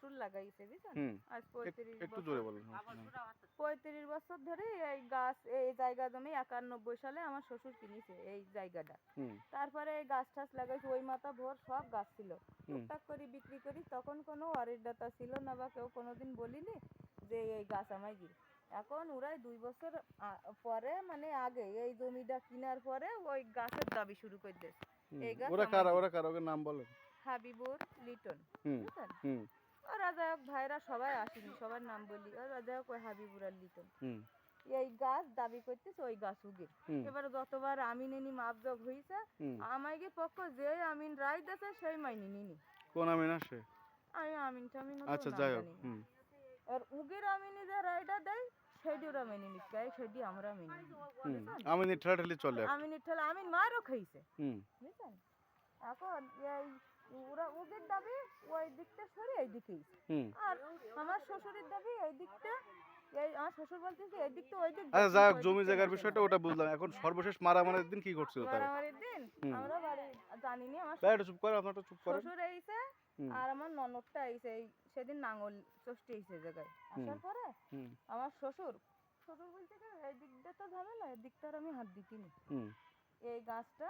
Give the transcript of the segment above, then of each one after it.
শ্বশুর লাগাইছে বুঝছেন। হুম আজ 35 একটু বছর জোরে বলেন। 35 বছর ধরে এই গাছ এই জায়গা জমি 91 সালে আমার শ্বশুর কিনেছে এই জায়গাটা। হুম তারপরে এই গাছ টাছ লাগাইছে, ওই মাথা ভোর সব গাছ ছিল, হুম টুকটাক করে বিক্রি করি, তখন কোনো অরিডাতা ছিল না বা কেউ কোনোদিন বলিনি যে এই গাছ আমায় দিন। এখন ওরাই 2 বছর পরে মানে আগে এই জমিটা কেনার পরে ওই গাছের দাবি শুরু করে দিয়েছে এই গাছ ওরা আমায় কারা দিন। ওরা কারা ওকে নাম বলেন। হাবিবুর লিটন হুম বুঝলেন। হুম ওরা যাই হোক ভাইরা সবাই আসেনি, সবার নাম বলি, ওরা যাই হোক ওই হাবিবুর আর লিটন হুম এই গাছ দাবি করতেছে ওই গাছ উগির। হুম এবারে যতবার আমিন এনি মাপজোক হয়েছে হুম আমাকে পক্ষ যে আমিন রায় দিয়েছে সেই মাইনি নিনি। কোন আমিন আসে? আমি আমিন টামিন তো আচ্ছা নাম যাই হোক। জানি না। আর উগির আমিনি যে রায়টা দেয় সেটি ওরা মেনে নিচ্ছে, সেটি আমরা মেনে নিই বুঝছেন। আমিন ঠেলাঠেলি চলে এখন। আমিনের ঠেলা আমিন মারও খাইছে হুম বুঝছেন। এখন এই ওরা উগির দাবি ওই দিকটা সরে এই দিকেই, হুম আর আমার শ্বশুরের দাবি এই দিকটা, এই আমার শ্বশুর বলতেছে এই দিকটা ওই দিক আচ্ছা যাই হোক, ওই জমি দিকটা জায়গার বসে বিষয়টা না। ওটা বুঝলাম। এখন সর্বশেষ মারামারির দিন কি করছিল তারা? মারামারির দিন হুম আমরা বাড়ি জানিনি, আমার ভাই একটু চুপ করেন, আপনারটা চুপ করেন। শ্বশুর আইছে হুম আর আমার ননদটা আইছে এই সেদিন নাঙ্গল চষ্টি আইছে জায়গায় হুম আসার পরে হুম আমার শ্বশুর শ্বশুর বলতে কি এই দিকটা তো ঝামেলা, এই দিকটা আর আমি হাত দিতিনি। হুম এই গাছটা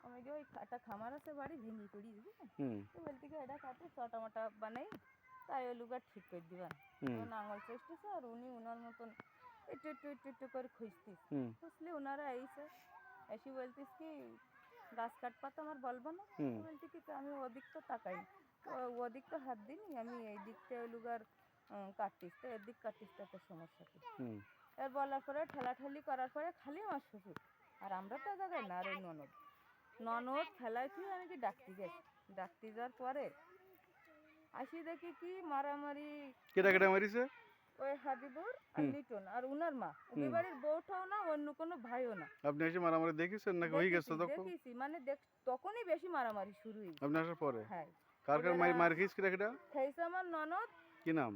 আমাকে ওই একটা খামার আছে বাড়ি ভেঙে পড়ি বুঝলেন, হুম তো বলতে কি এটা কাটে চটা মটা বানাই তাই ওই লুগা ঠিক করে দিবেন। হুম নাঙ্গল চেষ্টিছে আর উনি ওনার মতন একটু একটু একটু একটু করে খুঁজতিস, হুম খুঁজলে ওনারা আইছে এসে বলতিস কি গাছ কাটপা তো আমার বলবো না। হুম বলতে কি আমি ওদিক তো তাকাই, তো ওদিক তো হাত দিনি, আমি এই দিকটা ওই লুগার কাটতিস, তো এদিক কাটতিস তো একটা সমস্যা কি। হুম এর বলার পরে ঠেলাঠেলি করার পরে খালি আমার শ্বশুর আর আমরা তো জায়গায় না, আর ওই ননদ ননদ ফেলাই তুই আমি কি ডাকতে গেছি, ডাকতে যাওয়ার পরে আসি দেখি কি মারামারি। কেটা কেটা মারিছে? ওই হাবিবুর আর হুম লিটন আর উনার মা, উনি হুম বাড়ির বউটাও না অন্য কোনো ভাইও না। আপনি এসে মারামারি দেখেছেন নাকি হয়ে গেছে দেখেছি তখন? দেখেছি মানে তখনই বেশি মারামারি শুরু হয়েছে। আপনি আসার পরে হ্যাঁ কার কার এবার মার খেয়েছে কেটা কেটা? খেয়েছে আমার ননদ কি নাম?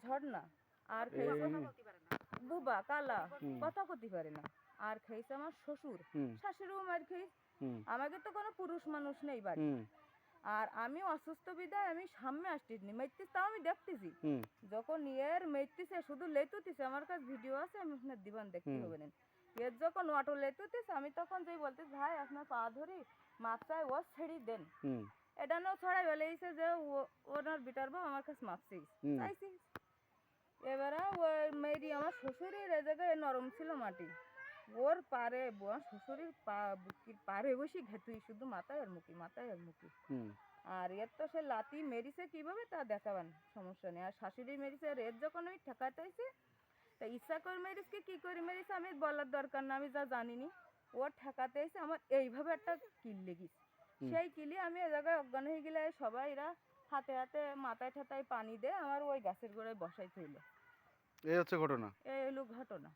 ঝর্ণা, আর এই খেয়েছে বুবা কালা, হুম কথা কতি পারে না, আর খেয়েছে আমার শ্বশুর, হুম শাশুড়িও মার খেয়ে। হুম আমাকে তো কোনো পুরুষ মানুষ নেই বাড়ি, হুম আর আমি অসুস্থ বিদায় আমি সামনে আসতেছি মেরতিস, তাও আমি দেখতেছি হুম যখন এর মেরতিছে শুধু লেতুতিছে, আমার কাছে ভিডিও আছে আমি আপনার দিবান দেখতে হুম হবে না। এর যখন অটো লেতুতিছে আমি তখন যেই বলতেছি ভাই আপনার পা ধরি মাপ চাই ও ছেড়ি দেন, হুম এটা নাও ছড়াই বলেছে যে ওনার বিটার বউ আমার কাছে মাপ হুম চাইছি। এবারে ওই মেয়েটি আমার শ্বশুরের এ জায়গায় নরম ছিল মাটি, ওর পারে শ্বশুরের বুকির পারে বসে ঘেতুই শুধু মাথায় আর মুখি মাথায় আর মুখি। হুম আর এর তো সে লাতি মেরিছে কিভাবে তা দেখাবেন সমস্যা নেই, আর শাশুড়ি মেরিছে আর এর যখন আমি ঠেকাতে আইছি তা ইচ্ছা করে মেরিসকে কি করে মেরিছে আমি বলার দরকার না, আমি যা জানিনি। ও ঠেকাতে আইছে আমার এইভাবে একটা কিল লেগেছে, সেই কিলি আমি এ জায়গায় অজ্ঞান হয়ে গেলে সবাই এরা হাতে হাতে মাথায় ঠাতায় পানি দিয়ে আমার ওই গাছের গোড়ায় বসাই থইল। এই হচ্ছে ঘটনা। এই হলো ঘটনা।